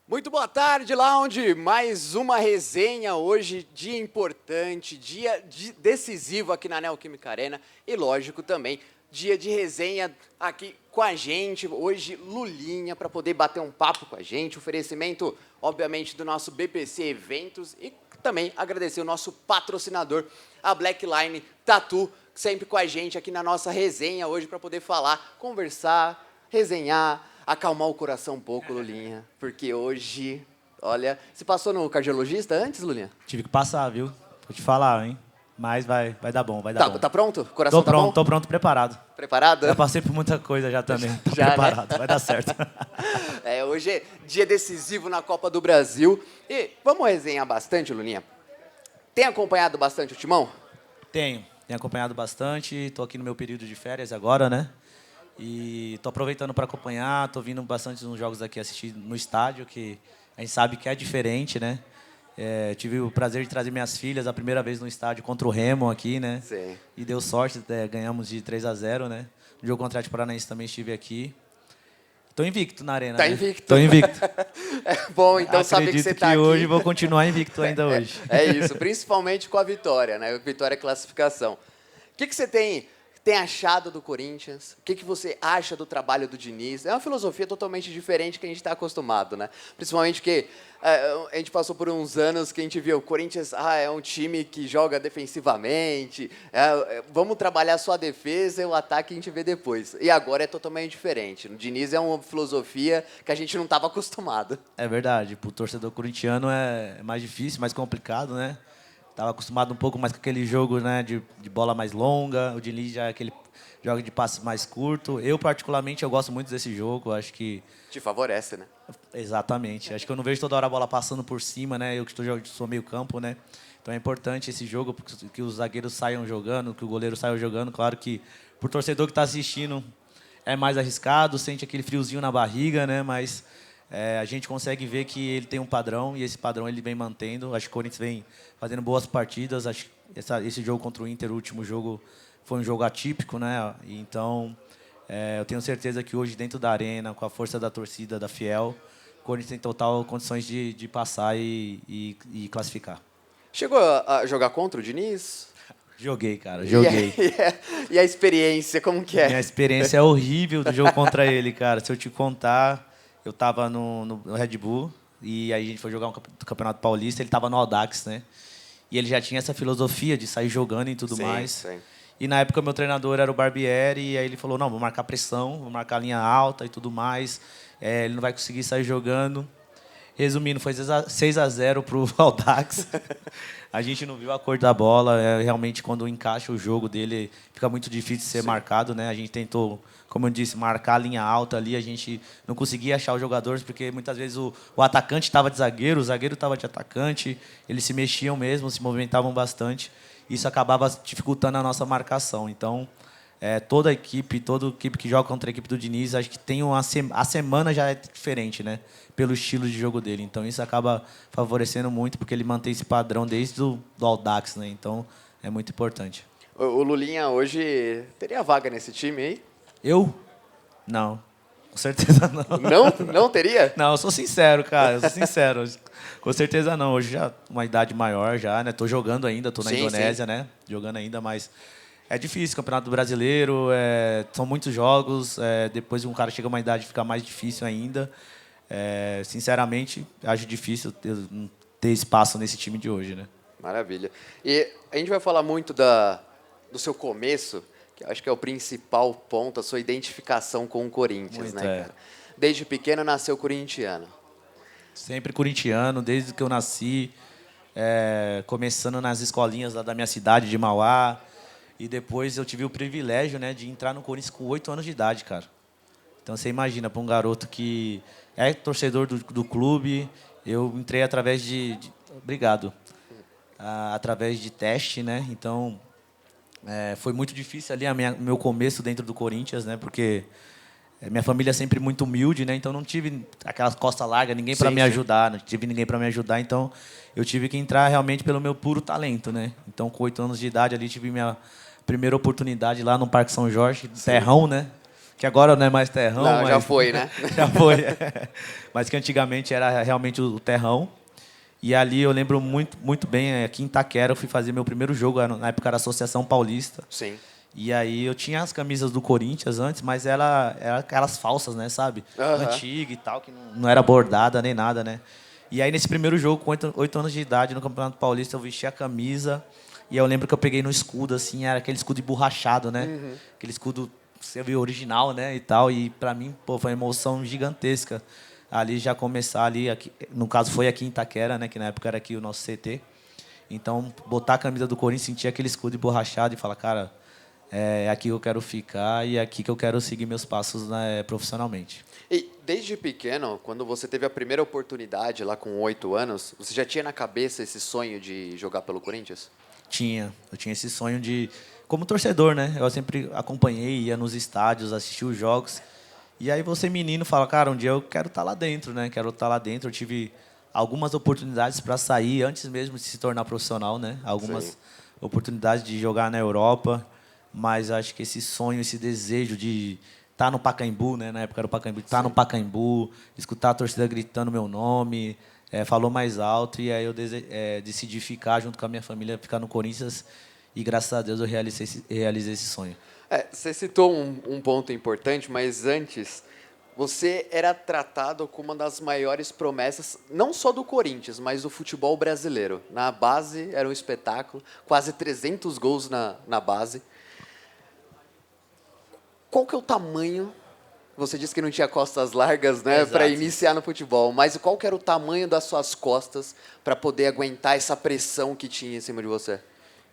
Muito boa tarde, Lounge. Mais uma resenha hoje, dia importante, decisivo aqui na Neoquímica Arena e, lógico, também dia de resenha aqui com a gente. Hoje, Lulinha, para poder bater um papo com a gente. Oferecimento, obviamente, do nosso BPC Eventos e também agradecer o nosso patrocinador, a Blackline Tattoo, sempre com a gente aqui na nossa resenha hoje para poder falar, conversar, resenhar, acalmar o coração um pouco, Lulinha, porque hoje, olha, você passou no cardiologista antes, Lulinha? Tive que passar, viu? Vou te falar, hein? Mas vai dar bom, vai dar bom. Tá pronto? Coração tô pronto, bom? Tô pronto, preparado. Preparado? Já passei por muita coisa já também. Tô Já, preparado, né? vai dar certo. Hoje é dia decisivo na Copa do Brasil. E vamos resenhar bastante, Lulinha? Tem acompanhado bastante o Timão? Tenho acompanhado bastante. Tô aqui no meu período de férias agora, né? E tô aproveitando para acompanhar, tô vindo bastante nos jogos aqui assistir no estádio, que a gente sabe que é diferente, né? Tive o prazer de trazer minhas filhas a primeira vez no estádio contra o Remo aqui, né? Sim. E deu sorte, ganhamos de 3-0, né? No jogo contra o Atlético Paranaense também estive aqui. Tô invicto na arena, Tá né? invicto. Tô invicto. É bom, então, saber que você tá aqui. Acredito que hoje vou continuar invicto ainda hoje. É isso, principalmente com a vitória, né? Vitória é classificação. O que você tem achado do Corinthians? O que você acha do trabalho do Diniz? É uma filosofia totalmente diferente que a gente está acostumado, né? Principalmente porque a gente passou por uns anos que a gente viu o Corinthians é um time que joga defensivamente, vamos trabalhar só a defesa e o ataque a gente vê depois. E agora é totalmente diferente. O Diniz é uma filosofia que a gente não estava acostumado. É verdade, pro torcedor corintiano é mais difícil, mais complicado, né? Tava acostumado um pouco mais com aquele jogo, né, de bola mais longa. O Diniz já é aquele jogo de passe mais curto. Eu, particularmente, eu gosto muito desse jogo. Acho que... Te favorece, né? Exatamente. Acho que eu não vejo toda hora a bola passando por cima, né? Eu que sou meio campo, né? Então é importante esse jogo, que os zagueiros saiam jogando, que o goleiro saia jogando. Claro que, pro torcedor que está assistindo, é mais arriscado, sente aquele friozinho na barriga, né? Mas... a gente consegue ver que ele tem um padrão e esse padrão ele vem mantendo. Acho que o Corinthians vem fazendo boas partidas. Acho que esse jogo contra o Inter, o último jogo, foi um jogo atípico, né? Então, eu tenho certeza que hoje, dentro da arena, com a força da torcida, da Fiel, o Corinthians tem total condições de passar e classificar. Chegou a jogar contra o Diniz? Joguei, cara, joguei. E a experiência, como que é? Minha experiência é horrível do jogo contra ele, cara. Se eu te contar... Eu estava no Red Bull e aí a gente foi jogar um Campeonato Paulista, ele estava no Audax, né? E ele já tinha essa filosofia de sair jogando e tudo mais. Sim. E na época meu treinador era o Barbieri e aí ele falou, não, vou marcar pressão, vou marcar linha alta e tudo mais. Ele não vai conseguir sair jogando. Resumindo, foi 6-0 pro Audax. A gente não viu a cor da bola. Realmente, quando encaixa o jogo dele, fica muito difícil de ser marcado, né? A gente tentou, como eu disse, marcar a linha alta ali. A gente não conseguia achar os jogadores, porque muitas vezes o atacante estava de zagueiro, o zagueiro estava de atacante. Eles se mexiam mesmo, se movimentavam bastante. Isso acabava dificultando a nossa marcação. Então, toda equipe que joga contra a equipe do Diniz, acho que tem a semana já é diferente, né? Pelo estilo de jogo dele. Então, isso acaba favorecendo muito, porque ele mantém esse padrão desde do Audax, né? Então, é muito importante. O Lulinha hoje teria vaga nesse time aí? Eu? Não. Com certeza não. Não? Não teria? Não, eu sou sincero, cara. Eu sou sincero. Com certeza não. Hoje já uma idade maior já, né? Tô jogando ainda, tô na Indonésia, né? Jogando ainda, mas... É difícil, Campeonato Brasileiro, são muitos jogos, depois um cara chega a uma idade fica mais difícil ainda. Sinceramente, acho difícil ter espaço nesse time de hoje, né? Maravilha. E a gente vai falar muito do seu começo, que eu acho que é o principal ponto, a sua identificação com o Corinthians, Muito, né, cara? Desde pequeno nasceu corintiano. Sempre corintiano, desde que eu nasci, começando nas escolinhas lá da minha cidade, de Mauá. E depois eu tive o privilégio, né, de entrar no Corinthians com 8 anos de idade, cara. Então você imagina, para um garoto que é torcedor do clube, eu entrei através obrigado. Através de teste, né? Então foi muito difícil ali meu começo dentro do Corinthians, né? Porque Minha família é sempre muito humilde, né? Então não tive aquelas costas largas, ninguém para Sim, me sim. ajudar, não tive ninguém para me ajudar, então eu tive que entrar realmente pelo meu puro talento, né? Então com 8 anos de idade ali tive minha primeira oportunidade lá no Parque São Jorge, terrão, né? Que agora não é mais terrão, Não, já mas foi, né? já foi. Mas que antigamente era realmente o terrão. E ali eu lembro muito bem, aqui em Itaquera eu fui fazer meu primeiro jogo, na época era a Associação Paulista. Sim. E aí eu tinha as camisas do Corinthians antes, mas ela era aquelas falsas, né, sabe? Aham. Antiga e tal, que não era bordada nem nada, né? E aí nesse primeiro jogo, com 8 anos de idade, no Campeonato Paulista, eu vesti a camisa. E eu lembro que eu peguei no escudo, assim, era aquele escudo emborrachado, né? Aquele escudo, você viu, original, né, e tal. E pra mim, pô, foi uma emoção gigantesca. Ali já começar ali, aqui, no caso foi aqui em Itaquera, né, que na época era aqui o nosso CT. Então, botar a camisa do Corinthians, sentir aquele escudo emborrachado e falar, cara, é aqui que eu quero ficar e é aqui que eu quero seguir meus passos, né, profissionalmente. E desde pequeno, quando você teve a primeira oportunidade lá com 8 anos, você já tinha na cabeça esse sonho de jogar pelo Corinthians? Eu tinha esse sonho de, como torcedor, né? Eu sempre acompanhei, ia nos estádios, assistia os jogos. E aí você menino fala, cara, um dia eu quero estar lá dentro, né? Quero estar lá dentro. Eu tive algumas oportunidades para sair antes mesmo de se tornar profissional, né? Sim. Algumas oportunidades de jogar na Europa, mas acho que esse sonho, esse desejo de estar no Pacaembu, né? Na época era o Pacaembu, estar no Sim. Pacaembu, escutar a torcida gritando meu nome, falou mais alto e aí eu decidi ficar junto com a minha família, ficar no Corinthians e graças a Deus eu realizei esse sonho. Você citou um ponto importante, mas antes, você era tratado como uma das maiores promessas, não só do Corinthians, mas do futebol brasileiro. Na base era um espetáculo, quase 300 gols na base. Qual que é o tamanho? Você disse que não tinha costas largas, né, para Exato. iniciar no futebol, mas qual que era o tamanho das suas costas para poder aguentar essa pressão que tinha em cima de você?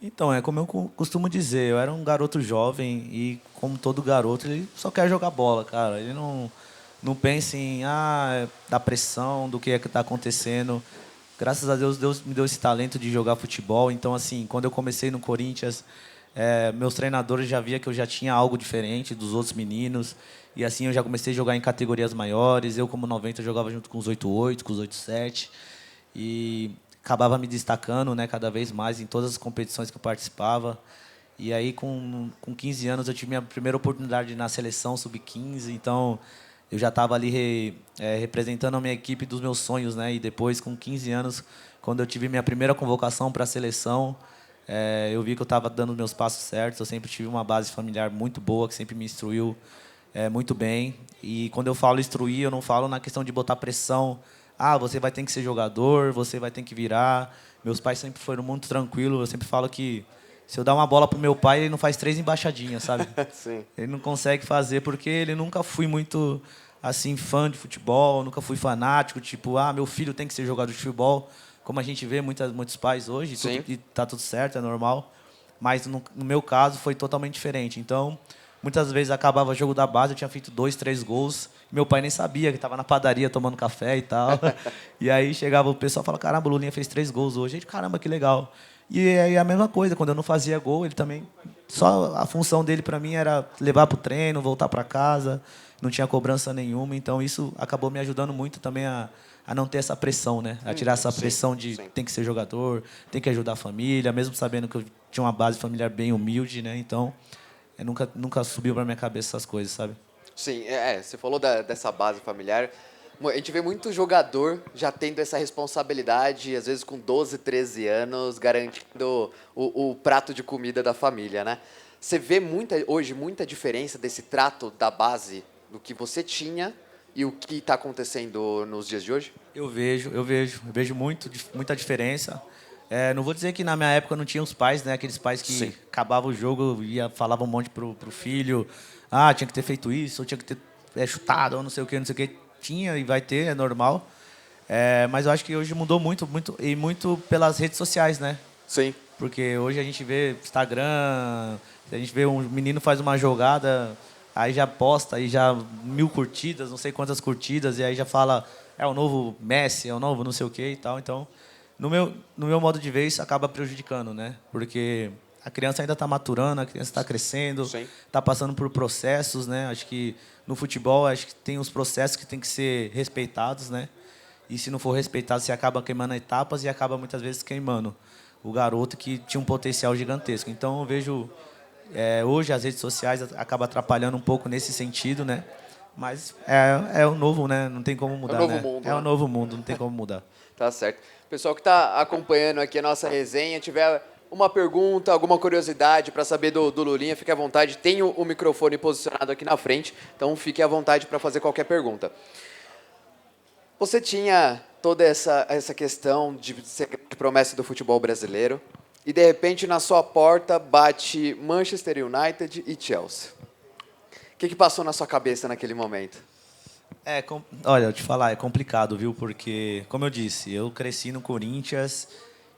Então, é como eu costumo dizer, eu era um garoto jovem e, como todo garoto, ele só quer jogar bola, cara. Ele não pensa em, da pressão, do que é que está acontecendo. Graças a Deus, Deus me deu esse talento de jogar futebol. Então, assim, quando eu comecei no Corinthians, meus treinadores já via que eu já tinha algo diferente dos outros meninos. E assim, eu já comecei a jogar em categorias maiores. Eu, como 90, jogava junto com os 88, com os 87. E acabava me destacando, né, cada vez mais em todas as competições que eu participava. E aí, com 15 anos, eu tive minha primeira oportunidade na seleção sub-15. Então, eu já estava ali representando a minha equipe dos meus sonhos, né? E depois, com 15 anos, quando eu tive minha primeira convocação para a seleção, eu vi que eu estava dando os meus passos certos. Eu sempre tive uma base familiar muito boa, que sempre me instruiu muito bem. E quando eu falo instruir, eu não falo na questão de botar pressão. Ah, você vai ter que ser jogador, você vai ter que virar. Meus pais sempre foram muito tranquilos. Eu sempre falo que se eu dar uma bola pro meu pai, ele não faz 3 embaixadinhas, sabe? Sim. Ele não consegue fazer porque ele nunca fui muito assim fã de futebol, nunca fui fanático, tipo, meu filho tem que ser jogador de futebol, como a gente vê muitos pais hoje, Sim. e tá tudo certo, é normal. Mas no meu caso foi totalmente diferente. Então, muitas vezes acabava o jogo da base, eu tinha feito 2, 3 gols, meu pai nem sabia que estava na padaria tomando café e tal. E aí chegava o pessoal e falava, caramba, o Lulinha fez 3 gols hoje. Gente, caramba, que legal. E aí a mesma coisa, quando eu não fazia gol, ele também. Só a função dele para mim era levar para o treino, voltar para casa, não tinha cobrança nenhuma. Então isso acabou me ajudando muito também a não ter essa pressão, né? A tirar essa Sim, pressão de sim. tem que ser jogador, tem que ajudar a família, mesmo sabendo que eu tinha uma base familiar bem humilde, né? Então, nunca subiu para minha cabeça essas coisas, sabe? Sim, você falou dessa base familiar. A gente vê muito jogador já tendo essa responsabilidade, às vezes com 12, 13 anos, garantindo o prato de comida da família, né? Você vê hoje muita diferença desse trato da base, do que você tinha e o que está acontecendo nos dias de hoje? Eu vejo muita diferença. Não vou dizer que na minha época não tinha os pais, né? Aqueles pais que Sim. acabavam o jogo e falavam um monte pro filho. Tinha que ter feito isso, ou tinha que ter chutado, ou não sei o que, não sei o que. Tinha e vai ter, é normal. Mas eu acho que hoje mudou muito pelas redes sociais, né? Sim. Porque hoje a gente vê Instagram, a gente vê um menino faz uma jogada, aí já posta, aí já 1.000 curtidas, não sei quantas curtidas, e aí já fala, é o novo Messi, é o novo não sei o que e tal. Então, no meu modo de ver, isso acaba prejudicando, né? Porque a criança ainda está maturando, a criança está crescendo, Sim. está passando por processos, né? Acho que no futebol acho que tem os processos que tem que ser respeitados, né? E se não for respeitado, você acaba queimando etapas e acaba muitas vezes queimando o garoto que tinha um potencial gigantesco. Então eu vejo hoje as redes sociais acabam atrapalhando um pouco nesse sentido, né? Mas é o novo, né? Não tem como mudar, novo né? mundo, É o né? novo mundo, não tem como mudar. Tá certo. Pessoal que está acompanhando aqui a nossa resenha, tiver uma pergunta, alguma curiosidade para saber do Lulinha, fique à vontade. Tem o microfone posicionado aqui na frente, então fique à vontade para fazer qualquer pergunta. Você tinha toda essa questão de ser promessa do futebol brasileiro e, de repente, na sua porta bate Manchester United e Chelsea. O que passou na sua cabeça naquele momento? Olha, eu te falar, é complicado, viu? Porque, como eu disse, eu cresci no Corinthians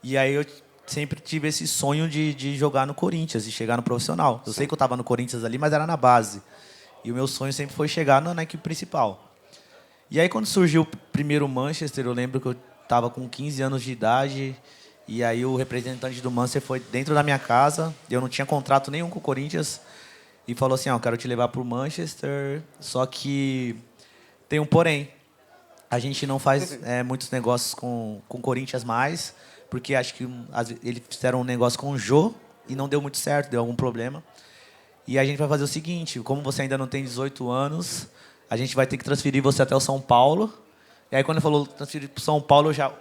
e aí eu sempre tive esse sonho de jogar no Corinthians e chegar no profissional. Eu sei que eu estava no Corinthians ali, mas era na base. E o meu sonho sempre foi chegar na equipe principal. E aí, quando surgiu o primeiro Manchester, eu lembro que eu estava com 15 anos de idade e aí o representante do Manchester foi dentro da minha casa. Eu não tinha contrato nenhum com o Corinthians e falou assim, eu quero te levar para o Manchester, só que tem um porém. A gente não faz muitos negócios com o Corinthians mais, porque acho que eles fizeram um negócio com o Jô e não deu muito certo, deu algum problema. E a gente vai fazer o seguinte, como você ainda não tem 18 anos, a gente vai ter que transferir você até o São Paulo. E aí quando ele falou transferir para o São Paulo, eu já...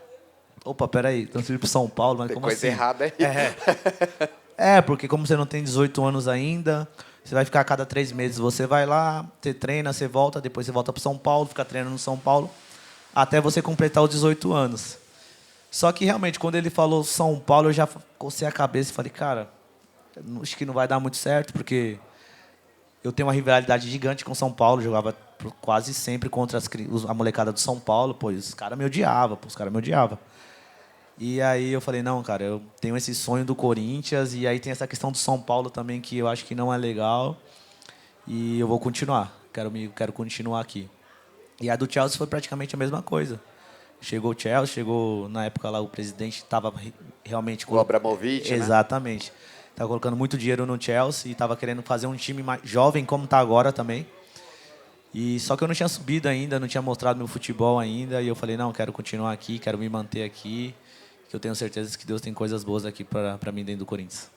Opa, peraí, transferir para o São Paulo, mas Tem como coisa assim? errada aí. Porque como você não tem 18 anos ainda, você vai ficar a cada 3 meses. Você vai lá, você treina, você volta, depois você volta para São Paulo, fica treinando no São Paulo, até você completar os 18 anos. Só que, realmente, quando ele falou São Paulo, eu já cocei a cabeça e falei, cara, acho que não vai dar muito certo, porque eu tenho uma rivalidade gigante com São Paulo, jogava quase sempre contra a molecada do São Paulo, pô, os caras me odiavam, E aí eu falei, não, cara, eu tenho esse sonho do Corinthians e aí tem essa questão do São Paulo também que eu acho que não é legal e eu vou continuar, quero continuar aqui. E a do Chelsea foi praticamente a mesma coisa. Chegou o Chelsea, chegou na época lá o presidente estava realmente... O Abramovich, né? Exatamente. Estava colocando muito dinheiro no Chelsea e estava querendo fazer um time mais jovem como está agora também. E só que eu não tinha subido ainda, não tinha mostrado meu futebol ainda e eu falei, não, quero continuar aqui, quero me manter aqui. Que eu tenho certeza que Deus tem coisas boas aqui para mim dentro do Corinthians.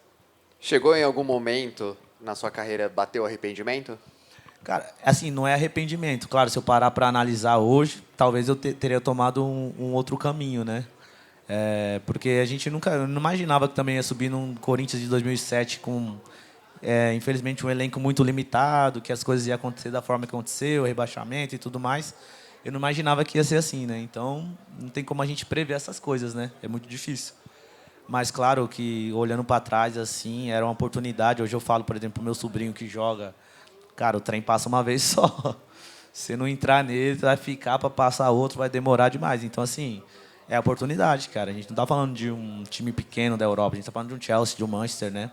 Chegou em algum momento na sua carreira, bateu arrependimento? Cara, assim, não é arrependimento. Claro, se eu parar para analisar hoje, talvez eu teria tomado um outro caminho, né? Porque a gente eu não imaginava que também ia subir num Corinthians de 2007 com, infelizmente, um elenco muito limitado, que as coisas iam acontecer da forma que aconteceu, rebaixamento e tudo mais. Eu não imaginava que ia ser assim, né? Então, não tem como a gente prever essas coisas, né? É muito difícil. Mas, claro, que olhando para trás, assim, era uma oportunidade. Hoje eu falo, por exemplo, pro meu sobrinho que joga, cara, o trem passa uma vez só. Se não entrar nele, vai ficar para passar outro, vai demorar demais. Então, assim, é a oportunidade, cara. A gente não está falando de um time pequeno da Europa, a gente está falando de um Chelsea, de um Manchester, né?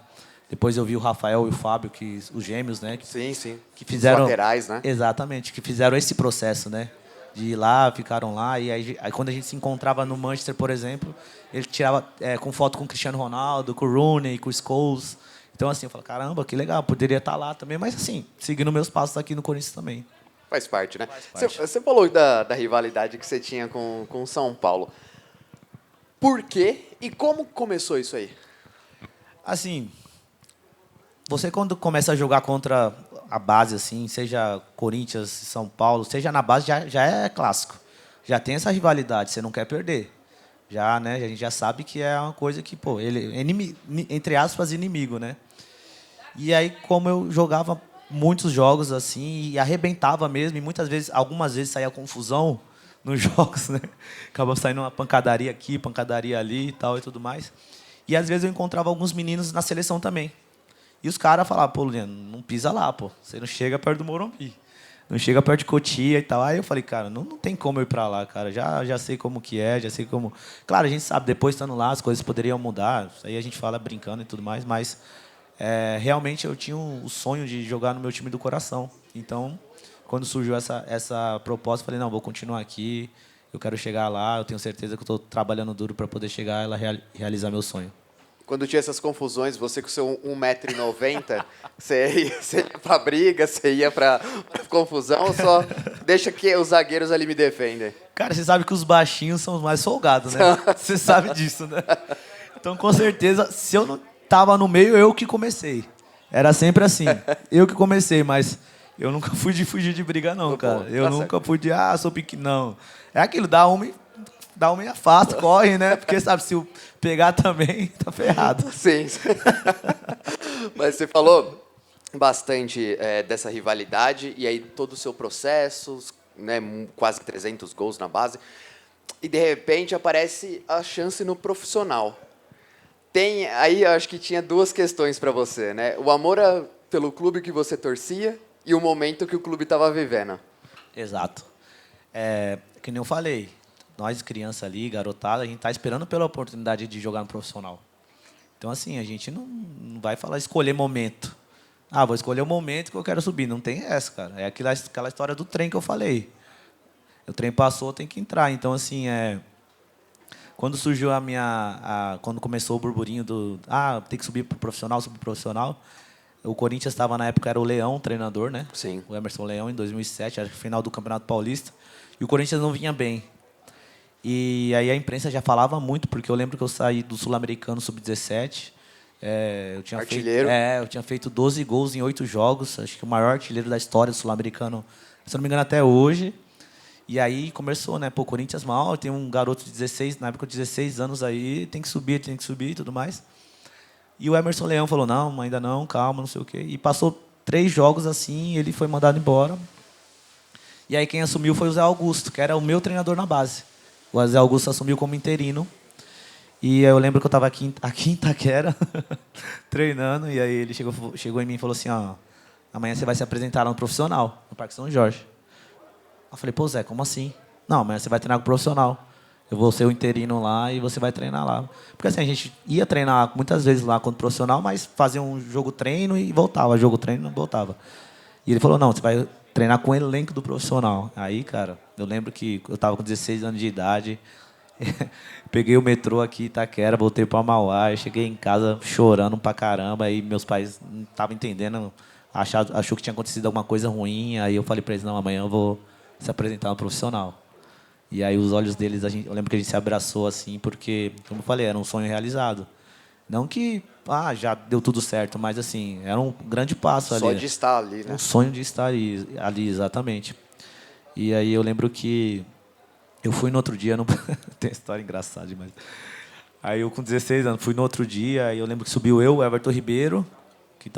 Depois eu vi o Rafael e o Fábio, os gêmeos, né? Sim. Que fizeram, os laterais, né? Exatamente, que fizeram esse processo, né? De ir lá, ficaram lá, e aí quando a gente se encontrava no Manchester, por exemplo, ele tirava com foto com o Cristiano Ronaldo, com o Rooney, com o Scholes. Então, assim, eu falo, caramba, que legal, poderia estar lá também, mas assim, seguindo meus passos aqui no Corinthians também. Faz parte, né? Faz parte. Você falou da rivalidade que você tinha com São Paulo. Por quê e como começou isso aí? Assim, você quando começa a jogar contra a base, assim, seja Corinthians, São Paulo, seja na base, já é clássico. Já tem essa rivalidade, você não quer perder. Já, né, a gente já sabe que é uma coisa que, pô, ele é entre aspas, inimigo, né? E aí, como eu jogava muitos jogos assim, e arrebentava mesmo, e muitas vezes, algumas vezes saía confusão nos jogos, né? Acabava saindo uma pancadaria aqui, pancadaria ali e tal e tudo mais. E às vezes eu encontrava alguns meninos na seleção também. E os caras falavam, pô, Luliano, não pisa lá, pô. Você não chega perto do Morumbi. Não chega perto de Cotia e tal. Aí eu falei, cara, não tem como eu ir pra lá, cara. Já sei como que é, já sei como... Claro, a gente sabe, depois estando lá, as coisas poderiam mudar. Isso aí a gente fala brincando e tudo mais, mas realmente eu tinha o sonho de jogar no meu time do coração. Então, quando surgiu essa proposta, eu falei, não, vou continuar aqui, eu quero chegar lá, eu tenho certeza que eu estou trabalhando duro para poder chegar e realizar meu sonho. quando tinha essas confusões, você com seu 1,90 m, você ia pra briga, você ia pra confusão, ou só deixa que os zagueiros ali me defendem? Cara, você sabe que os baixinhos são os mais folgados, né? Você sabe disso, né? Então, com certeza, se eu não tava no meio, eu que comecei. Era sempre assim. Eu que comecei, mas eu nunca fui de fugir de briga, não, cara. Eu nunca fui de, sou pequeno, não. É aquilo, dá uma e afasta, corre, né? Porque, sabe, se eu pegar também, tá ferrado. Sim. Mas você falou bastante dessa rivalidade, e aí todo o seu processo, né, quase 300 gols na base, e de repente aparece a chance no profissional. Aí eu acho que tinha duas questões para você, né? O amor pelo clube que você torcia e o momento que o clube estava vivendo. Exato. Que nem eu falei, nós criança ali, garotada, a gente tá esperando pela oportunidade de jogar no profissional. Então, assim, a gente não vai falar escolher momento. Vou escolher o momento que eu quero subir. Não tem essa, cara. É aquela história do trem que eu falei. O trem passou, tem que entrar. Então, assim, quando surgiu quando começou o burburinho tem que subir pro profissional, o Corinthians estava, na época, era o Leão, o treinador, né? Sim. O Emerson Leão, em 2007, era final do Campeonato Paulista. E o Corinthians não vinha bem. E aí a imprensa já falava muito, porque eu lembro que eu saí do Sul-Americano Sub-17. Artilheiro. Eu tinha feito 12 gols em 8 jogos. Acho que o maior artilheiro da história do Sul-Americano, se não me engano, até hoje. E aí começou, né? Pô, Corinthians mal, tem um garoto de 16, na época, 16 anos aí, tem que subir e tudo mais. E o Emerson Leão falou, não, ainda não, calma, não sei o quê. E passou 3 jogos assim, ele foi mandado embora. E aí quem assumiu foi o Zé Augusto, que era o meu treinador na base. O Zé Augusto assumiu como interino. E eu lembro que eu estava aqui em Itaquera, treinando, e aí ele chegou em mim e falou assim, amanhã você vai se apresentar lá no profissional, no Parque São Jorge. Eu falei, pô, Zé, como assim? Não, amanhã você vai treinar com o profissional. Eu vou ser o interino lá e você vai treinar lá. Porque assim, a gente ia treinar muitas vezes lá contra o profissional, mas fazia um jogo-treino e voltava, jogo-treino e voltava. E ele falou, não, você vai treinar com o elenco do profissional. Aí, cara, eu lembro que eu estava com 16 anos de idade, peguei o metrô aqui em Itaquera, voltei para Mauá, cheguei em casa chorando pra caramba, aí meus pais não estavam entendendo, achou que tinha acontecido alguma coisa ruim, aí eu falei para eles, não, amanhã eu vou se apresentar no profissional. E aí os olhos deles, eu lembro que a gente se abraçou assim, porque, como eu falei, era um sonho realizado. Não que, já deu tudo certo, mas assim, era um grande passo ali. Só de estar ali, né? Um sonho de estar ali, exatamente. E aí eu lembro que eu fui no outro dia, tem história engraçada demais. Aí eu com 16 anos, fui no outro dia, e eu lembro que subiu eu, o Everton Ribeiro, que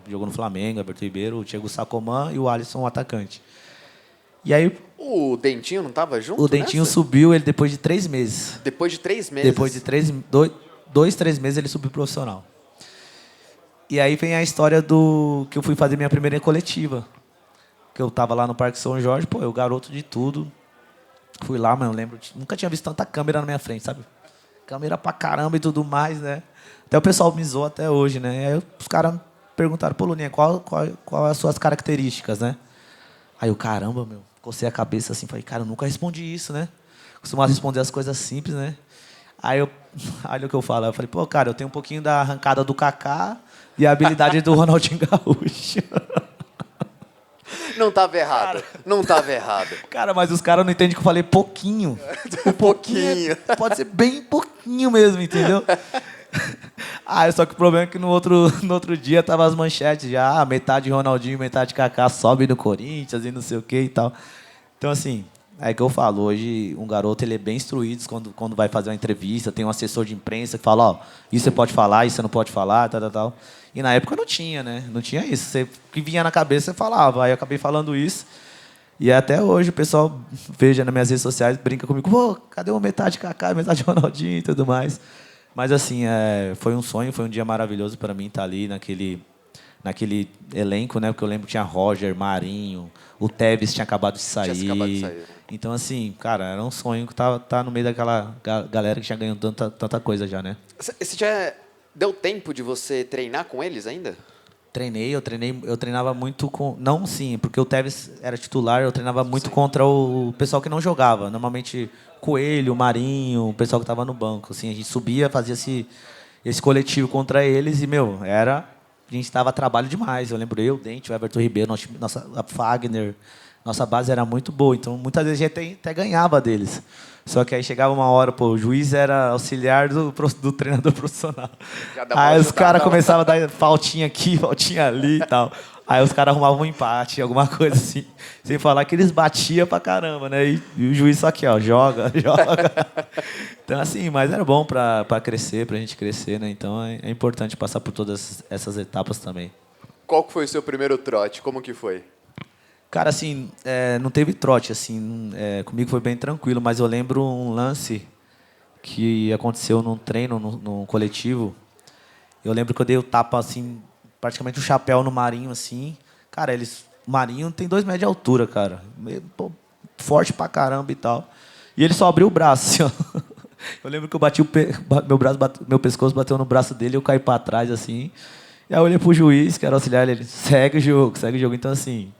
jogou no Flamengo, Everton Ribeiro, o Thiago Sacomã e o Alisson, o atacante. E aí o Dentinho não estava junto? O Dentinho subiu ele depois de 3 meses. Depois de 3 meses? Depois de 3 meses ele subiu profissional. E aí vem a história que eu fui fazer minha primeira coletiva. Que eu estava lá no Parque São Jorge, pô, eu garoto de tudo. Fui lá, mas eu lembro, nunca tinha visto tanta câmera na minha frente, sabe? Câmera pra caramba e tudo mais, né? Até o pessoal me zoou até hoje, né? E aí os caras perguntaram, pô, Luninha, qual as suas características, né? Aí eu, caramba, cocei a cabeça assim, falei, cara, eu nunca respondi isso, né? Costumava responder as coisas simples, né? Olha o que eu falo, eu falei, pô, cara, eu tenho um pouquinho da arrancada do Kaká e a habilidade do Ronaldinho Gaúcho. Não estava errado, não estava errado. Cara, mas os caras não entendem que eu falei pouquinho. Pouquinho. Pode ser bem pouquinho mesmo, entendeu? Só que o problema é que no outro dia tava as manchetes já, metade Ronaldinho, metade Kaká sobe no Corinthians e não sei o que e tal. Então, assim, é que eu falo, hoje um garoto ele é bem instruído quando vai fazer uma entrevista, tem um assessor de imprensa que fala, isso você pode falar, isso você não pode falar, tal. E na época não tinha, né? Não tinha isso. O que vinha na cabeça você falava. Aí eu acabei falando isso. E até hoje o pessoal veja nas minhas redes sociais, brinca comigo, pô, cadê uma metade Kaká, metade Ronaldinho e tudo mais. Mas assim, foi um sonho, foi um dia maravilhoso para mim estar ali naquele elenco, né? Porque eu lembro que tinha Roger, Marinho, o Tevez tinha acabado de sair. Então, assim, cara, era um sonho que tá no meio daquela galera que tinha ganhado tanta coisa já, né? Você já deu tempo de você treinar com eles ainda? Eu treinava muito com... Não, sim, porque o Tevez era titular, eu treinava muito contra o pessoal que não jogava. Normalmente, Coelho, Marinho, o pessoal que estava no banco. Assim, a gente subia, fazia esse coletivo contra eles e, meu, a gente dava trabalho demais. Eu lembro eu, o Dente, o Everton Ribeiro, a Fagner, nossa base era muito boa. Então, muitas vezes a gente até ganhava deles. Só que aí chegava uma hora, pô, o juiz era auxiliar do treinador profissional. Aí os caras começavam a dar faltinha aqui, faltinha ali e tal. Aí os caras arrumavam um empate, alguma coisa assim. Sem falar que eles batiam pra caramba, né? E o juiz só aqui, ó, joga, joga. Então, assim, mas era bom pra crescer, pra gente crescer, né? Então é importante passar por todas essas etapas também. Qual que foi o seu primeiro trote? Como que foi? Cara, assim, não teve trote, assim, comigo foi bem tranquilo, mas eu lembro um lance que aconteceu num treino, num coletivo. Eu lembro que eu dei o tapa, assim, praticamente um chapéu no Marinho, assim. Cara, o Marinho tem 2 metros de altura, cara. Pô, forte pra caramba e tal. E ele só abriu o braço, assim, ó. Eu lembro que eu bati meu pescoço bateu no braço dele, eu caí pra trás, assim. E aí eu olhei pro juiz, que era auxiliar, ele segue o jogo, segue o jogo. Então, assim,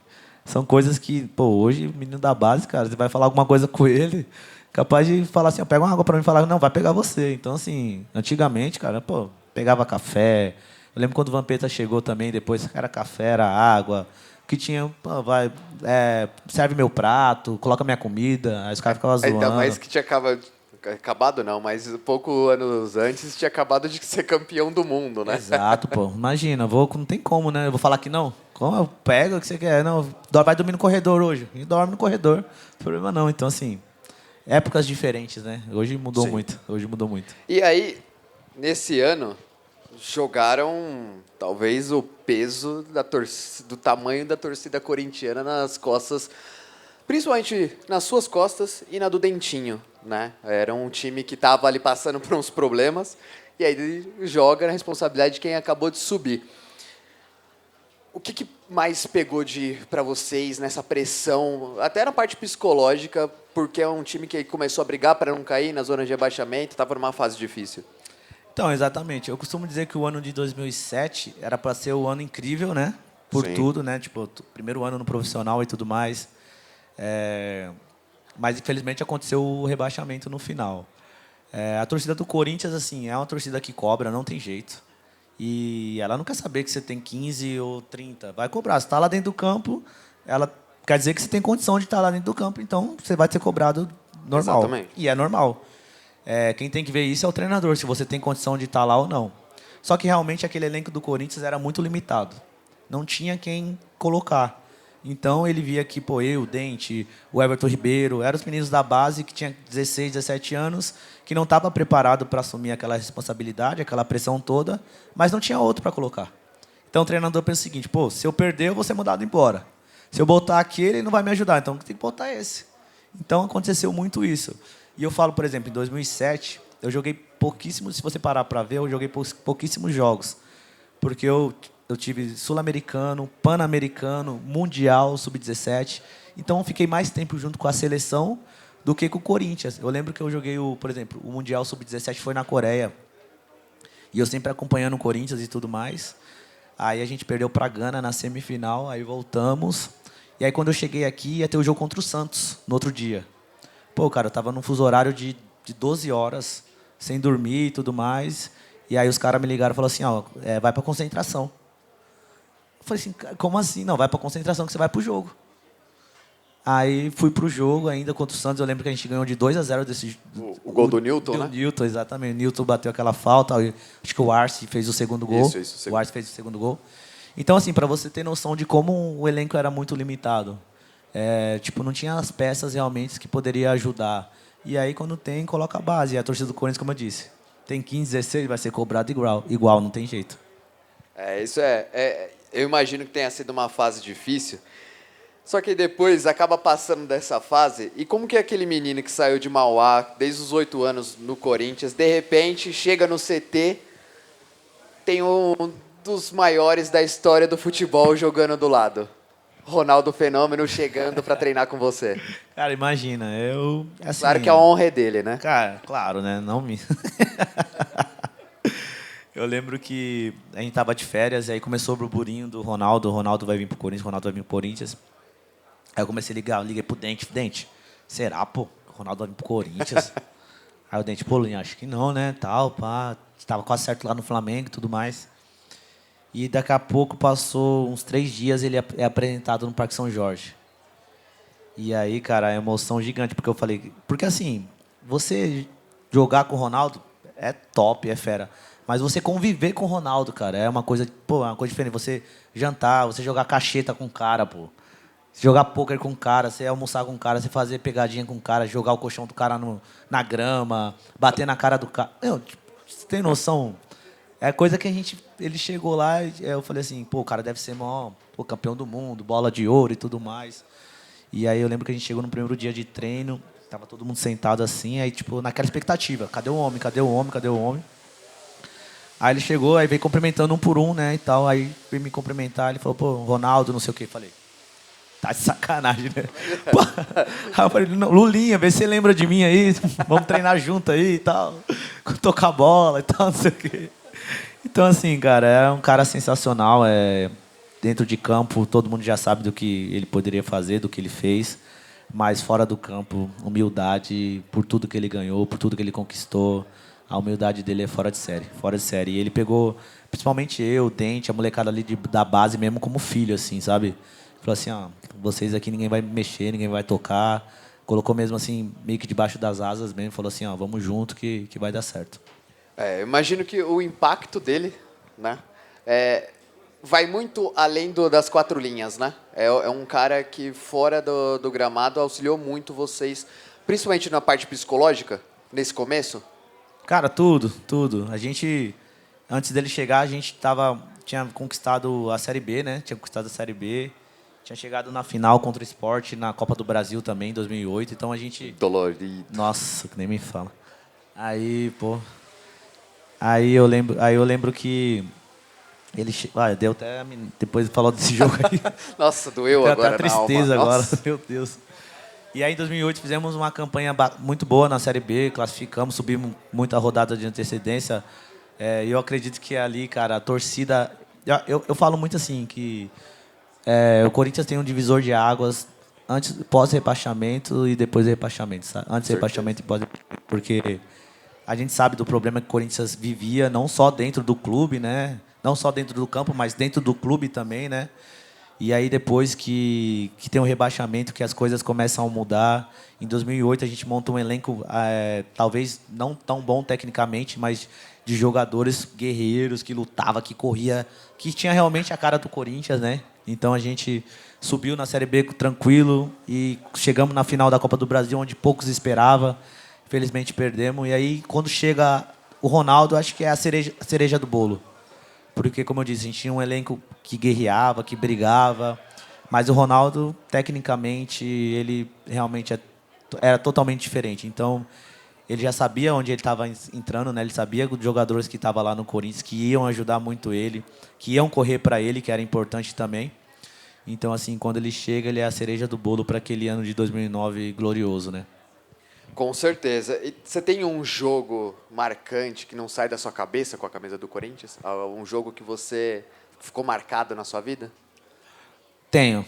são coisas que, pô, hoje, o menino da base, cara, você vai falar alguma coisa com ele, capaz de falar assim, ó, pega uma água pra mim e falar, não, vai pegar você. Então, assim, antigamente, cara, pô, pegava café. Eu lembro quando o Vampeta chegou também, depois era café, era água. O que tinha, pô, serve meu prato, coloca minha comida. Aí os caras ficavam zoando. Ainda mais que tinha acabado não, mas pouco anos antes tinha acabado de ser campeão do mundo, né? Exato, pô. Imagina, não tem como, né? Eu vou falar que não. Como eu pego o que você quer? Não, vai dormir no corredor hoje. E dorme no corredor. Não tem problema não. Então, assim, épocas diferentes, né? Hoje mudou muito. Hoje mudou muito. E aí, nesse ano, jogaram talvez o peso do tamanho da torcida corintiana nas costas, principalmente nas suas costas e na do Dentinho, né? Era um time que estava ali passando por uns problemas e aí ele joga na responsabilidade de quem acabou de subir. O que mais pegou para vocês nessa pressão, até na parte psicológica, porque é um time que começou a brigar para não cair na zona de rebaixamento, estava numa fase difícil? Então, exatamente. Eu costumo dizer que o ano de 2007 era para ser o ano incrível, né? Por Sim. tudo, né? Tipo, primeiro ano no profissional e tudo mais. Mas, infelizmente, aconteceu o rebaixamento no final. A torcida do Corinthians, assim, é uma torcida que cobra, não tem jeito. E ela não quer saber que você tem 15 ou 30. Vai cobrar. Se está lá dentro do campo, ela quer dizer que você tem condição de estar lá dentro do campo, então você vai ser cobrado normal. Exatamente. E é normal. Quem tem que ver isso é o treinador, se você tem condição de estar lá ou não. Só que realmente aquele elenco do Corinthians era muito limitado. Não tinha quem colocar. Então ele via que, pô, eu, o Dente, o Everton Ribeiro, eram os meninos da base que tinham 16, 17 anos, que não estava preparado para assumir aquela responsabilidade, aquela pressão toda, mas não tinha outro para colocar. Então o treinador pensa o seguinte, pô, se eu perder, eu vou ser mandado embora. Se eu botar aquele, ele não vai me ajudar, então tem que botar esse. Então aconteceu muito isso. E eu falo, por exemplo, em 2007, eu joguei pouquíssimos, se você parar para ver, eu joguei pouquíssimos jogos. Porque eu tive Sul-Americano, Pan-Americano, Mundial, Sub-17. Então eu fiquei mais tempo junto com a seleção do que com o Corinthians. Eu lembro que eu joguei, por exemplo, o Mundial Sub-17 foi na Coreia. E eu sempre acompanhando o Corinthians e tudo mais. Aí a gente perdeu para a Gana na semifinal, aí voltamos. E aí quando eu cheguei aqui, ia ter o jogo contra o Santos, no outro dia. Pô, cara, eu tava num fuso horário de 12 horas, sem dormir e tudo mais. E aí os caras me ligaram e falaram assim, ó, vai pra concentração. Eu falei assim, como assim? Não, vai pra concentração que você vai pro jogo. Aí fui pro jogo ainda contra o Santos. Eu lembro que a gente ganhou de 2-0 desse... O gol do Newton, né? O Newton, exatamente. O Newton bateu aquela falta. Acho que o Arce fez o segundo gol. Isso. O Arce fez o segundo gol. Então, assim, para você ter noção de como o elenco era muito limitado. Tipo, não tinha as peças realmente que poderia ajudar. E aí, quando tem, coloca a base. E a torcida do Corinthians, como eu disse, tem 15, 16, vai ser cobrado igual, não tem jeito. Eu imagino que tenha sido uma fase difícil. Só que depois acaba passando dessa fase. E como que é aquele menino que saiu de Mauá, desde os 8 anos no Corinthians, de repente chega no CT, tem um dos maiores da história do futebol jogando do lado? Ronaldo Fenômeno chegando para treinar com você. Cara, imagina, assim, claro que a honra é dele, né? Cara, claro, né? Não me... Eu lembro que a gente tava de férias e aí começou o burburinho do Ronaldo. O Ronaldo vai vir pro Corinthians, o Ronaldo vai vir pro Corinthians. Aí eu comecei a ligar, liguei pro Dente. Dente, será, pô? O Ronaldo vai vir pro Corinthians? Aí o Dente, pô, Lulinha, acho que não, né, tal, pá. Estava quase certo lá no Flamengo e tudo mais. E daqui a pouco passou uns 3 dias, ele é apresentado no Parque São Jorge. E aí, cara, a emoção gigante, porque eu falei... Porque assim, você jogar com o Ronaldo é top, é fera. Mas você conviver com o Ronaldo, cara, é uma coisa, pô, é uma coisa diferente. Você jantar, você jogar cacheta com o cara, pô. Você jogar pôquer com o cara, você almoçar com o cara, você fazer pegadinha com o cara, jogar o colchão do cara na grama, bater na cara do cara. Meu, tipo, você tem noção? É coisa que a gente... Ele chegou lá e eu falei assim, pô, o cara deve ser maior, pô, campeão do mundo, bola de ouro e tudo mais. E aí eu lembro que a gente chegou no primeiro dia de treino, tava todo mundo sentado assim, aí tipo, naquela expectativa, cadê o homem, cadê o homem, cadê o homem? Aí ele chegou, aí veio cumprimentando um por um, né, e tal, aí veio me cumprimentar, ele falou, pô, Ronaldo, não sei o quê, falei, tá de sacanagem, né? Pô, aí eu falei, não, Lulinha, vê se você lembra de mim aí, vamos treinar junto aí e tal, tocar bola e tal, não sei o quê. Então, assim, cara, é um cara sensacional, dentro de campo, todo mundo já sabe do que ele poderia fazer, do que ele fez. Mas fora do campo, humildade por tudo que ele ganhou, por tudo que ele conquistou. A humildade dele é fora de série, fora de série. E ele pegou, principalmente eu, o Dente, a molecada ali da base mesmo como filho, assim, sabe? Falou assim, ó, vocês aqui ninguém vai mexer, ninguém vai tocar. Colocou mesmo assim, meio que debaixo das asas mesmo, falou assim, ó, vamos junto que vai dar certo. Eu imagino que o impacto dele, né, vai muito além das 4 linhas, né? É um cara que, fora do gramado, auxiliou muito vocês, principalmente na parte psicológica, nesse começo. Cara, tudo, tudo. A gente, antes dele chegar, tinha conquistado a Série B, né? Tinha conquistado a Série B. Tinha chegado na final contra o Sport, na Copa do Brasil também, em 2008. Então a gente... Dolorido. Nossa, que nem me fala. Aí, pô... Aí eu lembro que ele... deu até... Depois falou desse jogo aí. Nossa, doeu Deu agora até na alma. tristeza agora, Nossa. meu Deus. E aí, em 2008, fizemos uma campanha muito boa na Série B, classificamos, subimos muita rodada de antecedência. E eu acredito que ali, cara, a torcida... Eu falo muito assim, que o Corinthians tem um divisor de águas antes, pós-rebaixamento e depois do rebaixamento, sabe? Antes do rebaixamento e pós, porque a gente sabe do problema que o Corinthians vivia, não só dentro do clube, né? Não só dentro do campo, mas dentro do clube também, né? E aí, depois que tem um rebaixamento, que as coisas começam a mudar. Em 2008, a gente montou um elenco, talvez não tão bom tecnicamente, mas de jogadores guerreiros, que lutava, que corria, que tinha realmente a cara do Corinthians, né? Então, a gente subiu na Série B tranquilo e chegamos na final da Copa do Brasil, onde poucos esperavam. Infelizmente, perdemos. E aí, quando chega o Ronaldo, acho que é a cereja do bolo. Porque, como eu disse, a gente tinha um elenco que guerreava, que brigava. Mas o Ronaldo, tecnicamente, ele realmente era totalmente diferente. Então, ele já sabia onde ele estava entrando, né? Ele sabia dos jogadores que estavam lá no Corinthians, que iam ajudar muito ele, que iam correr para ele, que era importante também. Então, assim, quando ele chega, ele é a cereja do bolo para aquele ano de 2009 glorioso, né? Com certeza. E você tem um jogo marcante que não sai da sua cabeça com a camisa do Corinthians? Um jogo que você ficou marcado na sua vida? Tenho.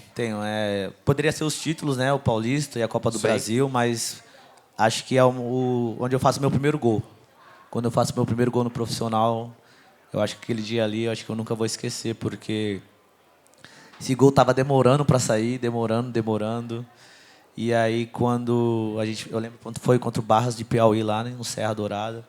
Poderia ser os títulos, né? O Paulista e a Copa do Sim. Brasil, mas acho que é onde eu faço meu primeiro gol. Quando eu faço meu primeiro gol no profissional, eu acho que aquele dia ali, eu acho que eu nunca vou esquecer, porque esse gol tava demorando para sair, demorando. E aí, eu lembro quando foi contra o Barras de Piauí lá, né, no Serra Dourada.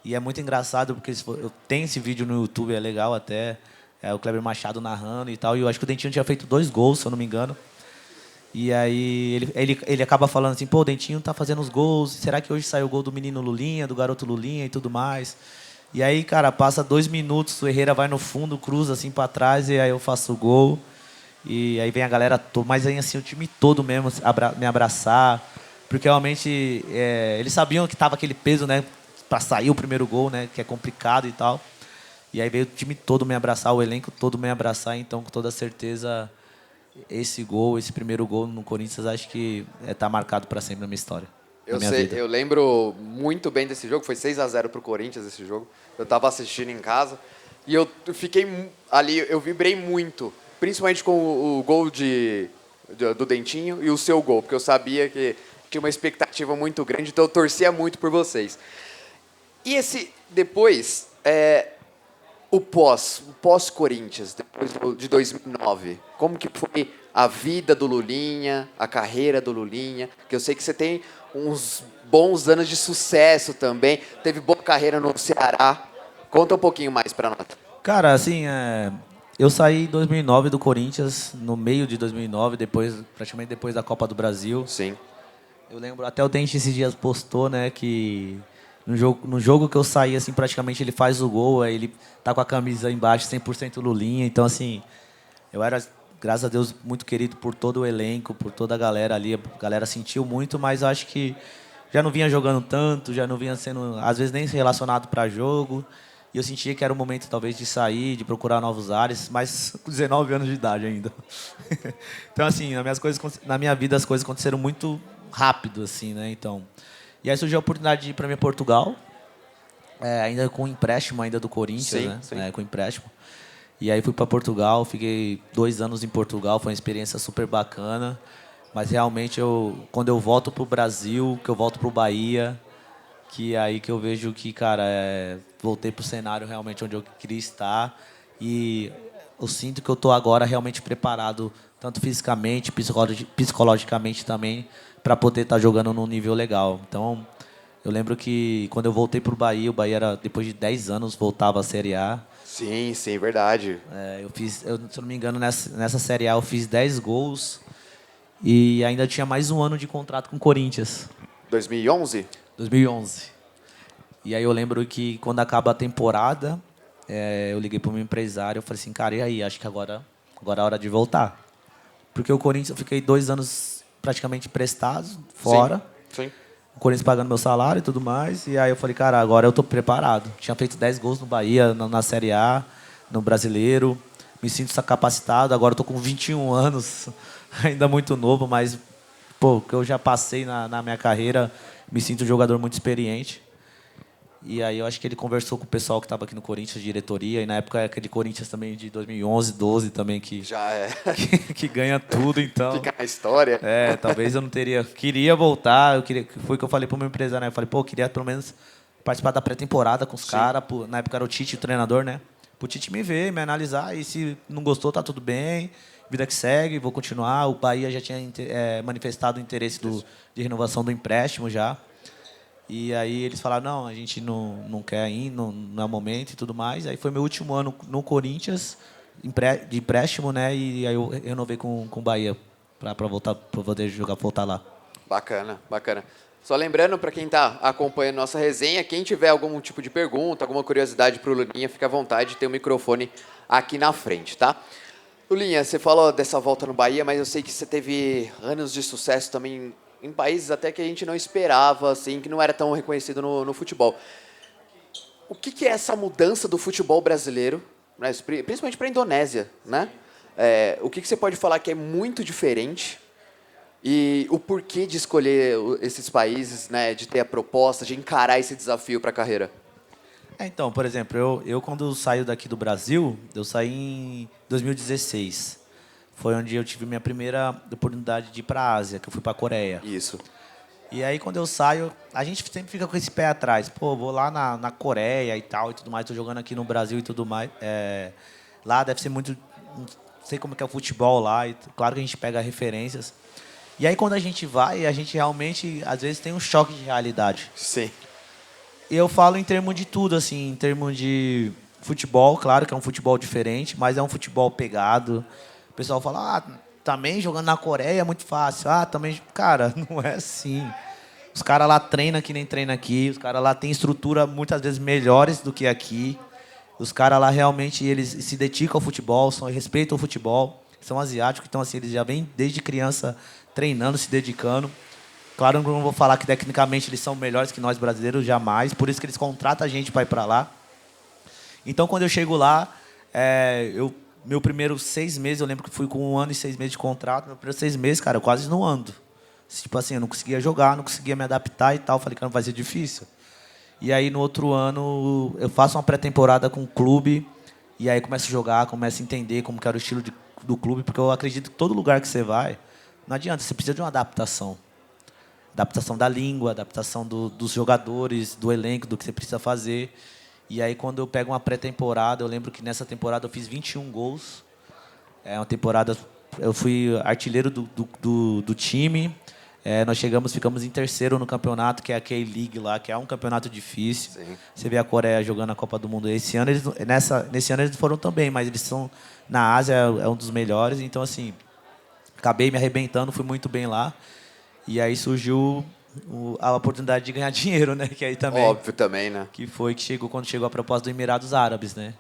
E é muito engraçado porque eu tenho esse vídeo no YouTube, é legal até. É o Kleber Machado narrando e tal. E eu acho que o Dentinho tinha feito 2 gols, se eu não me engano. E aí ele acaba falando assim, pô, o Dentinho tá fazendo os gols. Será que hoje saiu o gol do menino Lulinha, do garoto Lulinha e tudo mais? E aí, cara, passa 2 minutos, o Herrera vai no fundo, cruza assim para trás e aí eu faço o gol. E aí vem a galera toda, mas aí assim, o time todo mesmo me abraçar. Porque realmente eles sabiam que tava aquele peso, né? Pra sair o primeiro gol, né? Que é complicado e tal. E aí veio o time todo me abraçar, o elenco todo me abraçar. Então, com toda certeza, esse primeiro gol no Corinthians, acho que tá marcado para sempre na minha história, na Eu minha sei, vida. eu lembro muito bem desse jogo. Foi 6-0 pro Corinthians esse jogo. Eu estava assistindo em casa e eu fiquei ali, eu vibrei muito, principalmente com o gol do Dentinho e o seu gol, porque eu sabia que tinha uma expectativa muito grande, então eu torcia muito por vocês. E esse, depois, o pós-Corinthians, depois de 2009, como que foi a vida do Lulinha, a carreira do Lulinha? Que eu sei que você tem uns bons anos de sucesso também, teve boa carreira no Ceará. Conta um pouquinho mais pra nós. Cara, assim, eu saí em 2009 do Corinthians, no meio de 2009, praticamente depois da Copa do Brasil. Sim. Eu lembro, até o Tente esses dias postou, né, que no jogo que eu saí, assim, praticamente ele faz o gol, aí ele tá com a camisa embaixo, 100% Lulinha. Então, assim, eu era, graças a Deus, muito querido por todo o elenco, por toda a galera ali. A galera sentiu muito, mas acho que já não vinha jogando tanto, já não vinha sendo, às vezes, nem relacionado para jogo. E eu sentia que era o momento, talvez, de sair, de procurar novos ares, mas com 19 anos de idade ainda. Então, assim, na minha vida as coisas aconteceram muito rápido, assim, né? Então, e aí surgiu a oportunidade de ir para Portugal, ainda com empréstimo ainda do Corinthians, Sim, né? sim. Com empréstimo. E aí fui para Portugal, fiquei 2 anos em Portugal, foi uma experiência super bacana. Mas realmente quando eu volto pro Brasil, que eu volto pro Bahia, que é aí que eu vejo que, cara, voltei pro cenário realmente onde eu queria estar. E eu sinto que eu tô agora realmente preparado, tanto fisicamente, psicologicamente também, para poder estar jogando num nível legal. Então, eu lembro que quando eu voltei pro Bahia, o Bahia era, depois de 10 anos, voltava à Série A. Sim, sim, verdade. Se eu não me engano, nessa Série A eu fiz 10 gols e ainda tinha mais um ano de contrato com o Corinthians, 2011? 2011. E aí eu lembro que quando acaba a temporada, eu liguei para o meu empresário, eu falei assim, cara, e aí, acho que agora é a hora de voltar. Porque o Corinthians, eu fiquei 2 anos praticamente emprestado, fora. Sim, sim. O Corinthians pagando meu salário e tudo mais. E aí eu falei, cara, agora eu tô preparado. Tinha feito 10 gols no Bahia, na Série A, no Brasileiro. Me sinto capacitado. Agora eu tô com 21 anos, ainda muito novo, mas pô, o que eu já passei na minha carreira, me sinto um jogador muito experiente. E aí eu acho que ele conversou com o pessoal que estava aqui no Corinthians, diretoria, e na época aquele Corinthians também de 2011, 12 também, Já é. que ganha tudo, então... Fica na história. Talvez eu não teria... Queria voltar, foi o que eu falei para o meu empresário, né? Eu falei, pô, eu queria pelo menos participar da pré-temporada com os caras. Na época era o Tite, o treinador, né? Pro Tite me ver, me analisar, e se não gostou, tá tudo bem, vida que segue, vou continuar. O Bahia já tinha manifestado o interesse de renovação do empréstimo já. E aí eles falaram, não, a gente não quer ir, não é o momento e tudo mais. Aí foi meu último ano no Corinthians, de empréstimo, né? E aí eu renovei com o Bahia para poder voltar lá. Bacana, bacana. Só lembrando para quem está acompanhando nossa resenha, quem tiver algum tipo de pergunta, alguma curiosidade para o Lulinha, fica à vontade, tem o microfone aqui na frente, tá? Lulinha, você falou dessa volta no Bahia, mas eu sei que você teve anos de sucesso também em países até que a gente não esperava, assim, que não era tão reconhecido no futebol. O que é essa mudança do futebol brasileiro, né, principalmente para a Indonésia, né? O que você pode falar que é muito diferente e o porquê de escolher esses países, né, de ter a proposta, de encarar esse desafio para a carreira? Então, por exemplo, eu quando saio daqui do Brasil, eu saí em 2016. Foi onde eu tive minha primeira oportunidade de ir para a Ásia, que eu fui para a Coreia. Isso. E aí, quando eu saio, a gente sempre fica com esse pé atrás. Pô, vou lá na Coreia e tal, e tudo mais. Tô jogando aqui no Brasil e tudo mais. Lá deve ser muito... Não sei como que é o futebol lá. E claro que a gente pega referências. E aí, quando a gente vai, a gente realmente, às vezes, tem um choque de realidade. Sim. E eu falo em termos de tudo, assim. Em termos de futebol, claro que é um futebol diferente, mas é um futebol pegado. O pessoal fala, também jogando na Coreia é muito fácil. Também... Cara, não é assim. Os caras lá treinam que nem treina aqui. Os caras lá têm estrutura muitas vezes melhores do que aqui. Os caras lá realmente eles se dedicam ao futebol, respeitam o futebol. São asiáticos, então assim, eles já vêm desde criança treinando, se dedicando. Claro que eu não vou falar que tecnicamente eles são melhores que nós brasileiros, jamais. Por isso que eles contratam a gente para ir para lá. Então, quando eu chego lá, meu primeiro 6 meses, eu lembro que fui com 1 ano e 6 meses de contrato. Meu primeiro 6 meses, cara, eu quase não ando. Tipo assim, eu não conseguia jogar, não conseguia me adaptar e tal. Falei, cara, vai ser difícil. E aí, no outro ano, eu faço uma pré-temporada com o clube. E aí, começo a jogar, começo a entender como que era o estilo do clube. Porque eu acredito que todo lugar que você vai, não adianta, você precisa de uma adaptação. adaptação da língua, adaptação dos jogadores, do elenco, do que você precisa fazer. E aí, quando eu pego uma pré-temporada, eu lembro que nessa temporada eu fiz 21 gols. É uma temporada... Eu fui artilheiro do time. Nós ficamos em terceiro no campeonato, que é a K-League lá, que é um campeonato difícil. Sim. Você vê a Coreia jogando a Copa do Mundo. Nesse ano eles foram também, mas eles são... Na Ásia é um dos melhores. Então, assim, acabei me arrebentando, fui muito bem lá. E aí surgiu a oportunidade de ganhar dinheiro, né? Que aí também... Óbvio também, né? Que foi quando chegou a proposta do Emirados Árabes, né?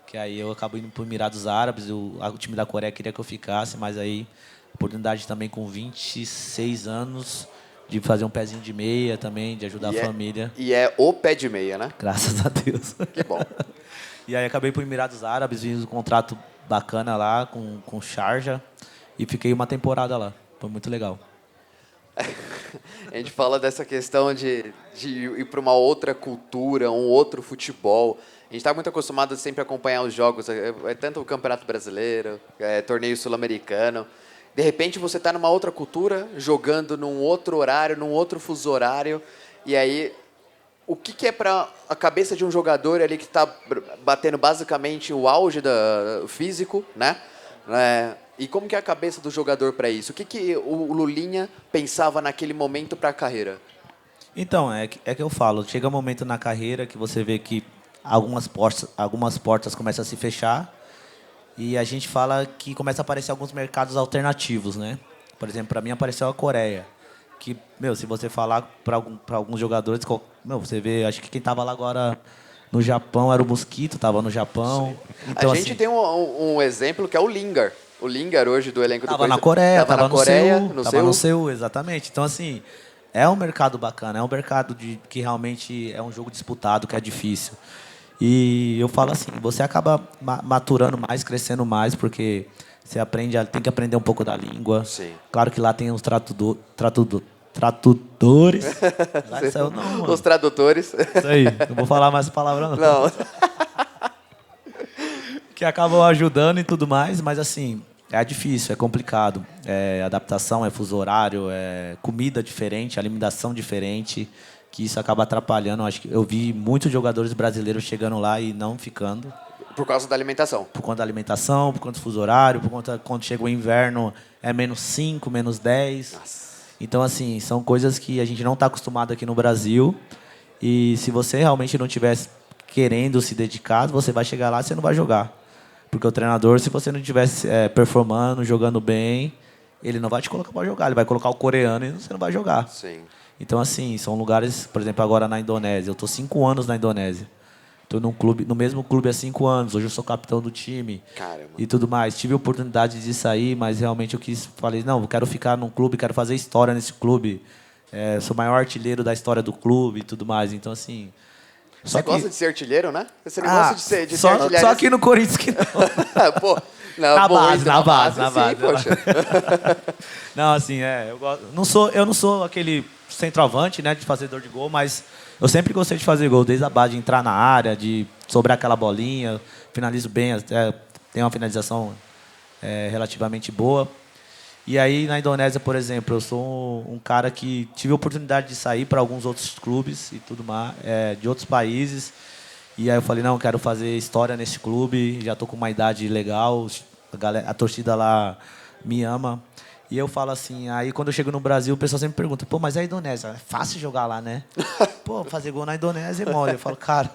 Que aí eu acabo indo para os Emirados Árabes, o time da Coreia queria que eu ficasse, mas aí oportunidade também com 26 anos de fazer um pezinho de meia também, de ajudar a família. E é o pé de meia, né? Graças a Deus. Que bom. E aí acabei para os Emirados Árabes, fiz um contrato bacana lá com Sharjah e fiquei uma temporada lá. Foi muito legal. A gente fala dessa questão de ir para uma outra cultura, um outro futebol. A gente está muito acostumado a sempre acompanhar os jogos, tanto o Campeonato Brasileiro, torneio sul-americano. De repente você está numa outra cultura, jogando num outro horário, num outro fuso horário. E aí, o que é para a cabeça de um jogador ali que está batendo basicamente o auge do físico, né? E como que é a cabeça do jogador para isso? O que o Lulinha pensava naquele momento para a carreira? Então, é que eu falo, chega um momento na carreira que você vê que algumas portas começam a se fechar e a gente fala que começa a aparecer alguns mercados alternativos, né? Por exemplo, para mim apareceu a Coreia, que, se você falar para alguns jogadores, você vê, acho que quem estava lá agora no Japão era o Mosquito, estava no Japão. Então, a gente tem um exemplo que é o Lingard. O Lingard hoje do elenco do Corinthians. Estava na Coreia, estava no Seul, exatamente. Então, assim, é um mercado bacana, é um mercado que realmente é um jogo disputado, que é difícil. E eu falo assim, você acaba maturando mais, crescendo mais, porque você tem que aprender um pouco da língua. Sim. Claro que lá tem os tradutores. Não, os tradutores. Isso aí, não vou falar mais palavra não. Não. Que acabam ajudando e tudo mais, mas assim, é difícil, é complicado. Adaptação, fuso horário, comida diferente, alimentação diferente, que isso acaba atrapalhando. Acho que eu vi muitos jogadores brasileiros chegando lá e não ficando. Por causa da alimentação. Por conta da alimentação, por conta do fuso horário, por conta quando chega o inverno é -5, -10. Nossa. Então, assim, são coisas que a gente não está acostumado aqui no Brasil. E se você realmente não estiver querendo se dedicar, você vai chegar lá e você não vai jogar. Porque o treinador, se você não estivesse performando, jogando bem, ele não vai te colocar para jogar. Ele vai colocar o coreano e você não vai jogar. Sim. Então, assim, são lugares, por exemplo, agora na Indonésia. Eu estou 5 anos na Indonésia. Estou no mesmo clube há 5 anos. Hoje eu sou capitão do time. Caramba. E tudo mais. Tive a oportunidade de sair, mas realmente falei, não, eu quero ficar num clube, quero fazer história nesse clube. Sou o maior artilheiro da história do clube e tudo mais. Então, assim... Você gosta de ser artilheiro, né? Você não gosta de ser artilheiro? Só aqui no Corinthians que não. Pô, não, na base. Sim, poxa. Não, assim, eu não sou aquele centroavante, né, de fazedor de gol, mas eu sempre gostei de fazer gol, desde a base, de entrar na área, de sobrar aquela bolinha, finalizo bem, até tenho uma finalização relativamente boa. E aí, na Indonésia, por exemplo, eu sou um cara que tive a oportunidade de sair para alguns outros clubes e tudo mais, de outros países. E aí eu falei, não, eu quero fazer história nesse clube, já estou com uma idade legal, a torcida lá me ama. E eu falo assim, aí quando eu chego no Brasil, o pessoal sempre pergunta, pô, mas é a Indonésia, é fácil jogar lá, né? Pô, fazer gol na Indonésia é mole. Eu falo, cara,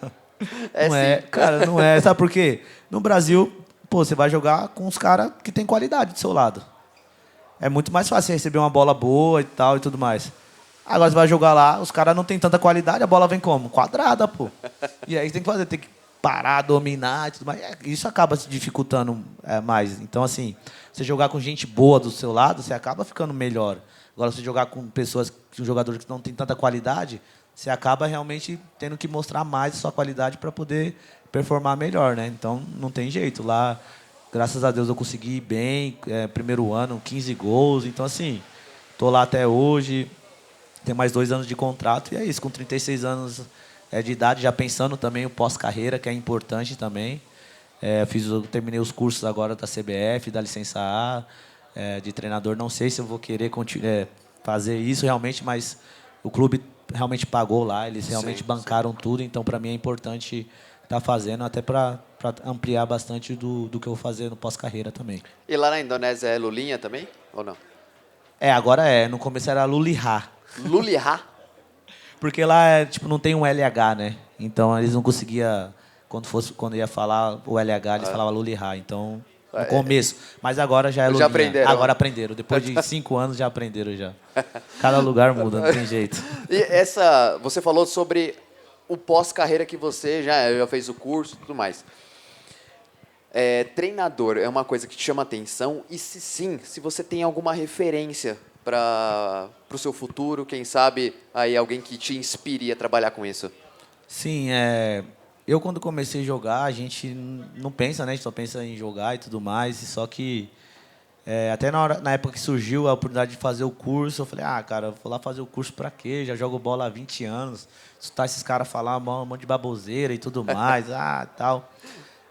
não é, cara, não é. Sabe por quê? No Brasil, pô, você vai jogar com os caras que tem qualidade do seu lado. É muito mais fácil receber uma bola boa e tal e tudo mais. Agora você vai jogar lá, os caras não tem tanta qualidade, a bola vem como? Quadrada, pô. E aí tem que parar, dominar e tudo mais. Isso acaba se dificultando mais. Então, assim, você jogar com gente boa do seu lado, você acaba ficando melhor. Agora, você jogar com jogadores que não tem tanta qualidade, você acaba realmente tendo que mostrar mais a sua qualidade para poder performar melhor, né? Então, não tem jeito. Lá, graças a Deus, eu consegui ir bem. Primeiro ano, 15 gols. Então, assim, tô lá até hoje. Tem mais 2 anos de contrato. E é isso, com 36 anos de idade, já pensando também o pós-carreira, que é importante também. Eu terminei os cursos agora da CBF, da licença A, de treinador. Não sei se eu vou querer fazer isso realmente, mas o clube realmente pagou lá, eles realmente Sim, bancaram tudo, então para mim é importante estar fazendo, até para ampliar bastante do que eu vou fazer no pós-carreira também. E lá na Indonésia é lulinha também? Ou não? Agora no começo era Lulihá, Luliha? porque lá tipo, não tem um LH, né? Então eles não conseguiam, quando ia falar o LH, eles falavam Lulihá, então no começo. Mas agora já é Já Lulinha. aprenderam. Agora aprenderam. Depois de 5 anos já aprenderam já. Cada lugar muda, não tem jeito. E você falou sobre o pós-carreira que você já fez o curso e tudo mais. Treinador é uma coisa que te chama atenção? E se sim, se você tem alguma referência para o seu futuro, quem sabe aí alguém que te inspire a trabalhar com isso? Sim, eu quando comecei a jogar, a gente não pensa, né? A gente só pensa em jogar e tudo mais. E só que até na época que surgiu a oportunidade de fazer o curso, eu falei, cara, eu vou lá fazer o curso pra quê? Já jogo bola há 20 anos. Escutar esses caras falar um monte de baboseira e tudo mais, tal.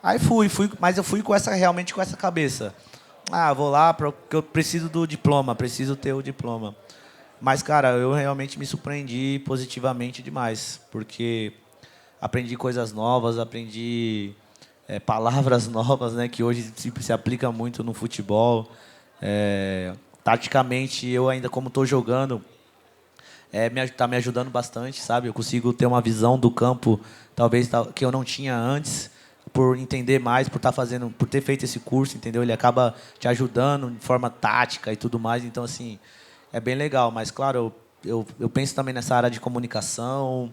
Aí fui, mas eu fui realmente com essa cabeça. Vou lá porque eu preciso do diploma, preciso ter o diploma. Mas, cara, eu realmente me surpreendi positivamente demais, porque aprendi coisas novas, aprendi palavras novas, né, que hoje se aplica muito no futebol. Taticamente, eu ainda como estou jogando, tá me ajudando bastante, sabe? Eu consigo ter uma visão do campo, talvez que eu não tinha antes, por entender mais, por ter feito esse curso, entendeu? Ele acaba te ajudando de forma tática e tudo mais. Então, assim, é bem legal. Mas, claro, eu penso também nessa área de comunicação,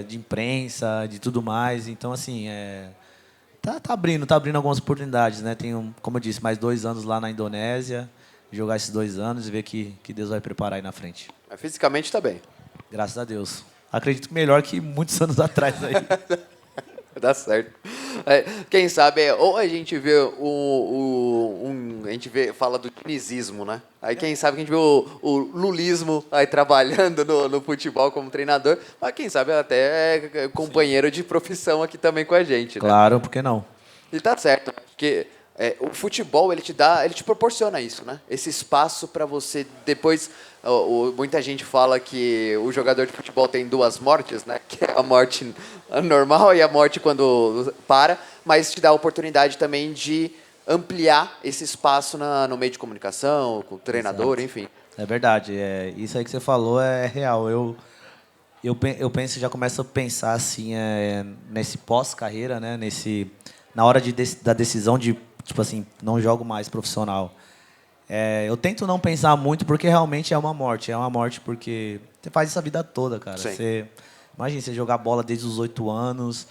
de imprensa, de tudo mais. Então, assim, tá abrindo algumas oportunidades, né? Tenho, como eu disse, mais 2 anos lá na Indonésia, jogar esses 2 anos e ver que Deus vai preparar aí na frente. Mas fisicamente está bem. Graças a Deus. Acredito que melhor que muitos anos atrás aí. Dá certo. Quem sabe, ou a gente vê a gente fala do dinizismo, né? Aí quem sabe que a gente vê o lulismo aí trabalhando no futebol como treinador, mas quem sabe até é companheiro de profissão aqui também com a gente, né? Claro, por que não? E tá certo, porque o futebol ele te proporciona isso, né? Esse espaço para você depois. Muita gente fala que o jogador de futebol tem 2 mortes, né? Que é a morte normal e a morte quando para, mas te dá a oportunidade também de ampliar esse espaço no meio de comunicação, com o treinador, enfim. É verdade. Isso aí que você falou é real. Eu penso, já começo a pensar assim, nesse pós-carreira, né? Na hora da decisão de, tipo assim, não jogo mais profissional. Eu tento não pensar muito porque realmente é uma morte. É uma morte porque você faz isso a vida toda, cara. Sim. Imagina você jogar bola desde os 8 anos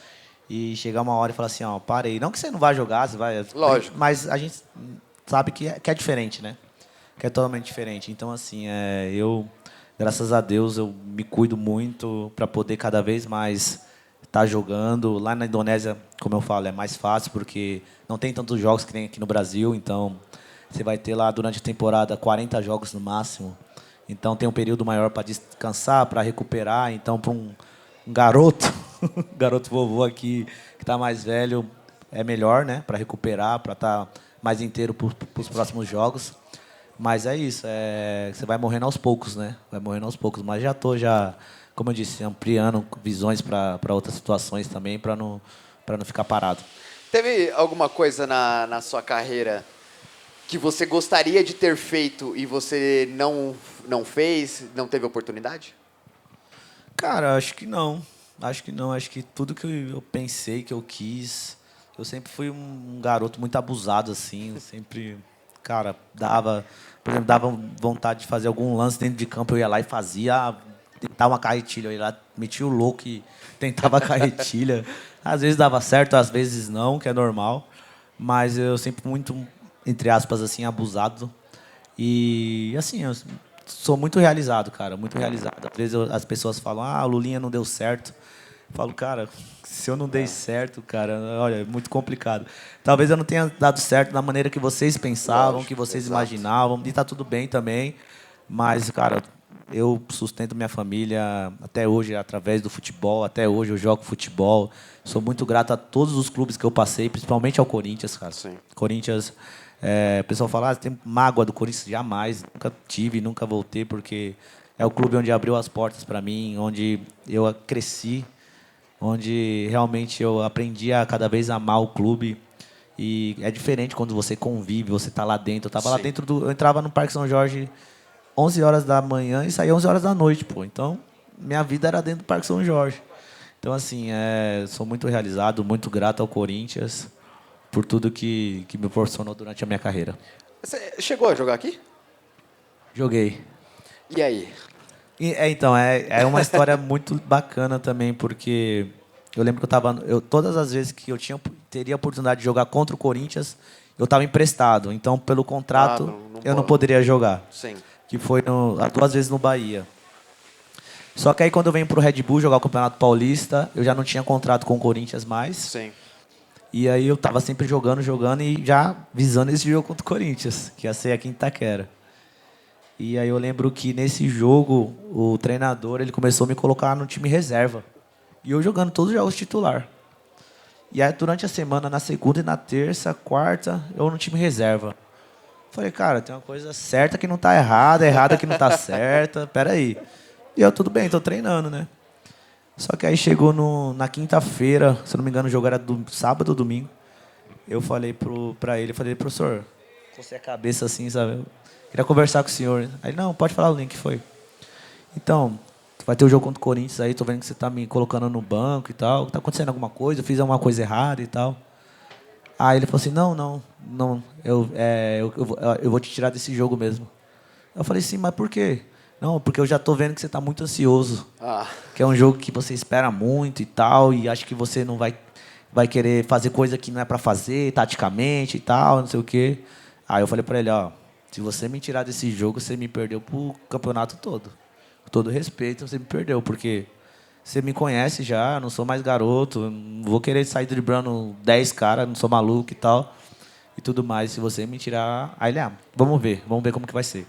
e chegar uma hora e falar assim, parei. Não que você não vai jogar, você vai... Lógico. Mas a gente sabe que é diferente, né? Que é totalmente diferente. Então, assim, graças a Deus, eu me cuido muito para poder cada vez mais estar jogando. Lá na Indonésia, como eu falo, é mais fácil porque não tem tantos jogos que tem aqui no Brasil, então você vai ter lá durante a temporada 40 jogos no máximo. Então tem um período maior para descansar, para recuperar. Então, para um garoto, garoto vovô aqui que está mais velho, é melhor, né? Para recuperar, para estar mais inteiro para os próximos jogos. Mas é isso, você vai morrendo aos poucos, né? Vai morrendo aos poucos. Mas já estou, como eu disse, ampliando visões para outras situações também, para não ficar parado. Teve alguma coisa na sua carreira que você gostaria de ter feito e você não fez, não teve oportunidade? Cara, acho que não. Acho que não. Acho que tudo que eu pensei, que eu quis... Eu sempre fui um garoto muito abusado, assim. Eu sempre, cara, por exemplo, dava vontade de fazer algum lance dentro de campo, eu ia lá e fazia, tentar uma carretilha. Eu ia lá, metia o louco e tentava a carretilha. Às vezes dava certo, às vezes não, que é normal. Mas eu sempre muito, entre aspas, assim, abusado. E, assim, eu sou muito realizado, cara, muito realizado. Às vezes as pessoas falam, o Lulinha não deu certo. Eu falo, cara, se eu não dei certo, cara, olha, é muito complicado. Talvez eu não tenha dado certo da maneira que vocês pensavam, Lógico, que vocês exato. imaginavam, e tá tudo bem também. Mas, cara, eu sustento minha família até hoje através do futebol, até hoje eu jogo futebol. Sou muito grato a todos os clubes que eu passei, principalmente ao Corinthians, cara. Sim. Corinthians O pessoal fala, tem mágoa do Corinthians? Jamais, nunca tive, nunca voltei, porque é o clube onde abriu as portas para mim, onde eu cresci, onde realmente eu aprendi a cada vez amar o clube. E é diferente quando você convive, você está lá dentro. Eu estava lá dentro eu entrava no Parque São Jorge 11 horas da manhã e saía 11 horas da noite, pô. Então, minha vida era dentro do Parque São Jorge. Então, assim, sou muito realizado, muito grato ao Corinthians por tudo que me proporcionou durante a minha carreira. Você chegou a jogar aqui? Joguei. E aí? Então, é uma história muito bacana também, porque eu lembro que todas as vezes que eu teria a oportunidade de jogar contra o Corinthians, eu estava emprestado. Então, pelo contrato, eu não poderia jogar. Sim. Que foi 2 vezes no Bahia. Só que aí, quando eu venho para o Red Bull jogar o Campeonato Paulista, eu já não tinha contrato com o Corinthians mais. Sim. E aí eu estava sempre jogando e já visando esse jogo contra o Corinthians, que ia ser aqui em Itaquera. E aí eu lembro que nesse jogo, o treinador ele começou a me colocar no time reserva. E eu jogando todos os jogos titular. E aí durante a semana, na segunda e na terça, quarta, eu no time reserva. Falei, cara, tem uma coisa certa que não tá errada, errada que não tá certa, peraí. E eu, tudo bem, tô treinando, né? Só que aí chegou na quinta-feira, se eu não me engano, o jogo era sábado ou domingo. Eu falei pra ele, professor, cocei a cabeça assim, sabe? Eu queria conversar com o senhor. Aí, não, pode falar o link, que foi. Então, vai ter o jogo contra o Corinthians aí, tô vendo que você tá me colocando no banco e tal. Tá acontecendo alguma coisa? Eu fiz alguma coisa errada e tal. Aí ele falou assim, não, eu vou te tirar desse jogo mesmo. Eu falei, sim, mas por quê? Não, porque eu já tô vendo que você tá muito ansioso. Que é um jogo que você espera muito e tal, e acho que você não vai querer fazer coisa que não é para fazer, taticamente e tal, não sei o quê. Aí eu falei para ele, se você me tirar desse jogo, você me perdeu pro campeonato todo. Com todo respeito, você me perdeu, porque você me conhece já, não sou mais garoto, não vou querer sair driblando 10 caras, não sou maluco e tal, e tudo mais. Se você me tirar... Aí ele, vamos ver como que vai ser.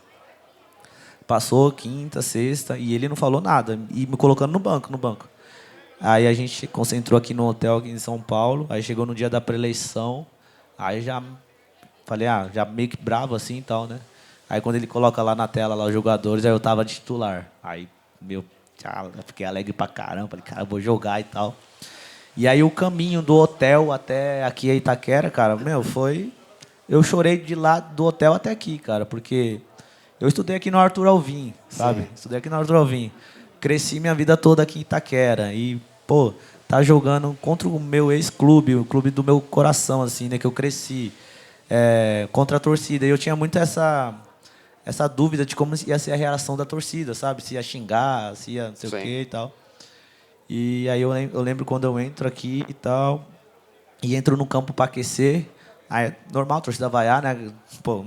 Passou quinta, sexta, e ele não falou nada, e me colocando no banco. Aí a gente concentrou aqui no hotel aqui em São Paulo, aí chegou no dia da pré-eleição, aí já falei, já meio que bravo assim e tal, né? Aí quando ele coloca lá na tela lá, os jogadores, aí eu tava de titular. Aí, eu fiquei alegre pra caramba, falei, cara, eu vou jogar e tal. E aí o caminho do hotel até aqui a Itaquera, cara, foi... Eu chorei de lá do hotel até aqui, cara, porque... Eu estudei aqui no Arthur Alvim, sabe? Estudei aqui no Arthur Alvim. Cresci minha vida toda aqui em Itaquera. E, tá jogando contra o meu ex-clube, o clube do meu coração, assim, né? Que eu cresci. Contra a torcida. E eu tinha muito essa dúvida de como ia ser a reação da torcida, sabe? Se ia xingar, se ia não sei o quê e tal. E aí eu lembro quando eu entro aqui e tal, e entro no campo para aquecer. Aí, normal, a torcida vaiar, né?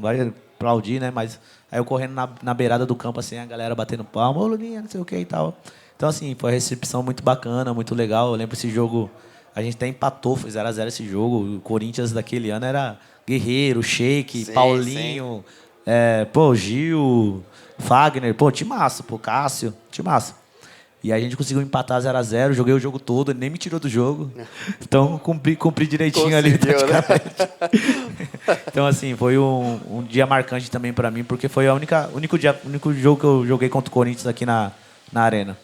Vai aplaudir, né? Mas... Aí eu correndo na beirada do campo, assim, a galera batendo palma, ô Lulinha, não sei o que e tal. Então, assim, foi uma recepção muito bacana, muito legal. Eu lembro esse jogo, a gente até empatou, foi 0x0 esse jogo. O Corinthians daquele ano era Guerreiro, Sheik, Paulinho, Gil, Fagner, timaço, Cássio, timaço. E aí a gente conseguiu empatar 0x0, joguei o jogo todo, ele nem me tirou do jogo. Então, cumpri direitinho ali, praticamente. Né? Então, assim, foi um dia marcante também para mim, porque foi o único jogo que eu joguei contra o Corinthians aqui na Arena.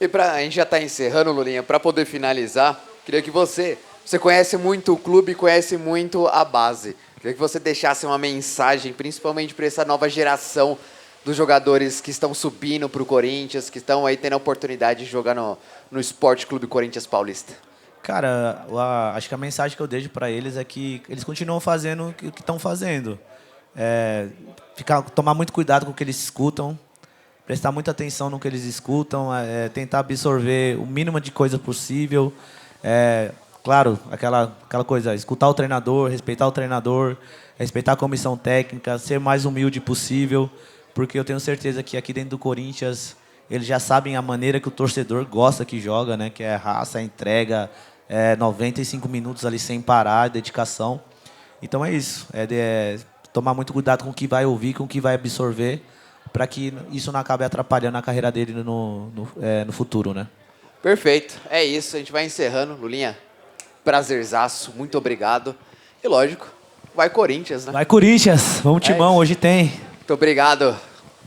E a gente já está encerrando, Lulinha, para poder finalizar, queria que você conhece muito o clube, conhece muito a base. Queria que você deixasse uma mensagem, principalmente para essa nova geração dos jogadores que estão subindo para o Corinthians, que estão aí tendo a oportunidade de jogar no Esporte Clube Corinthians Paulista. Cara, acho que a mensagem que eu deixo para eles é que eles continuam fazendo o que estão fazendo. Tomar muito cuidado com o que eles escutam, prestar muita atenção no que eles escutam, tentar absorver o mínimo de coisa possível. Claro, aquela coisa, escutar o treinador, respeitar a comissão técnica, ser mais humilde possível, porque eu tenho certeza que aqui dentro do Corinthians eles já sabem a maneira que o torcedor gosta que joga, né? Que é raça, entrega, 95 minutos ali sem parar, dedicação. Então é isso, tomar muito cuidado com o que vai ouvir, com o que vai absorver, para que isso não acabe atrapalhando a carreira dele no futuro, né? Perfeito, é isso, a gente vai encerrando. Lulinha, prazerzaço, muito obrigado. E lógico, vai Corinthians, né? Vai Corinthians, vamos timão, hoje tem. Muito obrigado.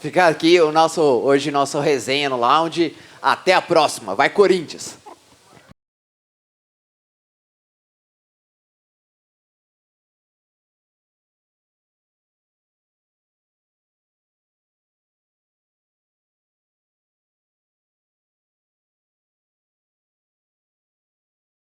Fica aqui hoje nosso resenha no Lounge. Até a próxima. Vai Corinthians.